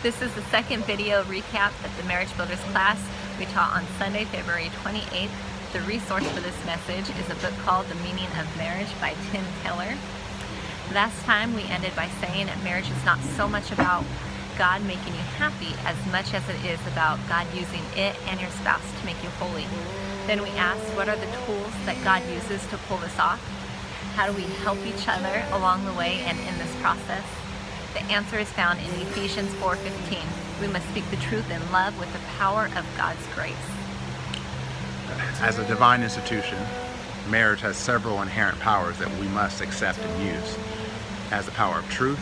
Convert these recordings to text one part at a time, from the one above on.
This is the second video recap of the Marriage Builders class we taught on Sunday, February 28th. The resource for this message is a book called The Meaning of Marriage by Tim Keller. Last time we ended by saying that marriage is not so much about God making you happy as much as it is about God using it and your spouse to make you holy. Then we asked, what are the tools that God uses to pull this off? How do we help each other along the way and in this process? The answer is found in Ephesians 4:15. We must speak the truth in love with the power of God's grace. As a divine institution, marriage has several inherent powers that we must accept and use. It has the power of truth,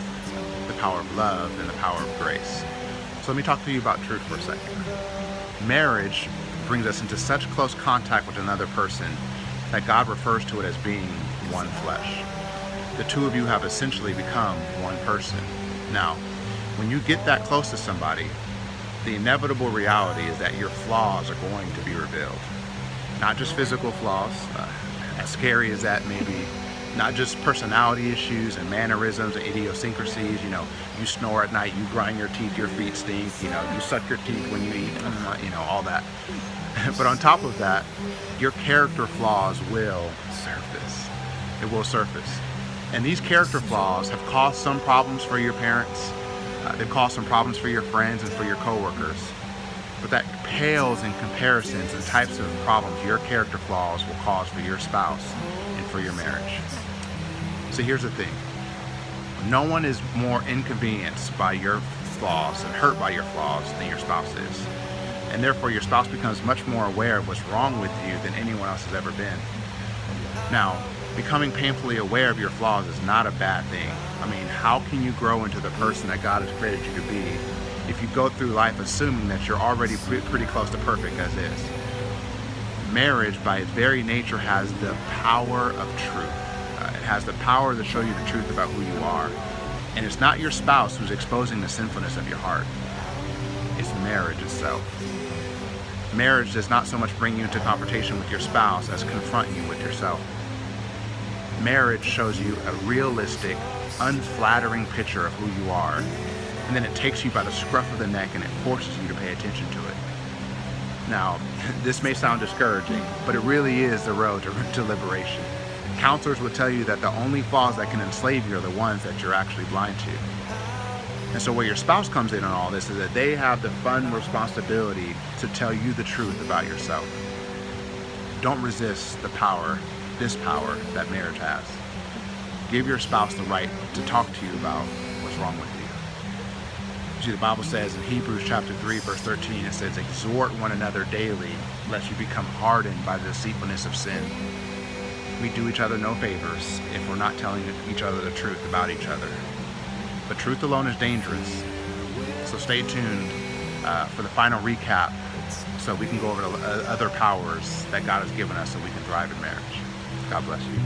the power of love, and the power of grace. So let me talk to you about truth for a second. Marriage brings us into such close contact with another person that God refers to it as being one flesh. The two of you have essentially become one person. Now, when you get that close to somebody, the inevitable reality is that your flaws are going to be revealed. Not just physical flaws, as scary as that may be, not just personality issues and mannerisms and idiosyncrasies. You snore at night, you grind your teeth, your feet stink, you suck your teeth when you eat, all that. But on top of that, your character flaws will surface. It will surface. And these character flaws have caused some problems for your parents. They've caused some problems for your friends and for your coworkers. But that pales in comparison to the types of problems your character flaws will cause for your spouse and for your marriage. So here's the thing. No one is more inconvenienced by your flaws and hurt by your flaws than your spouse is. And therefore your spouse becomes much more aware of what's wrong with you than anyone else has ever been. Now, becoming painfully aware of your flaws is not a bad thing. I mean, how can you grow into the person that God has created you to be if you go through life assuming that you're already pretty close to perfect as is? Marriage, by its very nature, has the power of truth. It has the power to show you the truth about who you are. And it's not your spouse who's exposing the sinfulness of your heart. It's marriage itself. Marriage does not so much bring you into confrontation with your spouse as confront you with yourself. Marriage shows you a realistic, unflattering picture of who you are, and then it takes you by the scruff of the neck and it forces you to pay attention to it. Now, this may sound discouraging, but it really is the road to liberation. Counselors will tell you that the only flaws that can enslave you are the ones that you're actually blind to. And so where your spouse comes in on all this is that they have the fun responsibility to tell you the truth about yourself. Don't resist the power, this power that marriage has. Give your spouse the right to talk to you about what's wrong with you. See, the Bible says in Hebrews chapter 3, verse 13, it says, exhort one another daily, lest you become hardened by the deceitfulness of sin. We do each other no favors if we're not telling each other the truth about each other. But truth alone is dangerous. So stay tuned for the final recap so we can go over to other powers that God has given us so we can thrive in marriage. God bless you.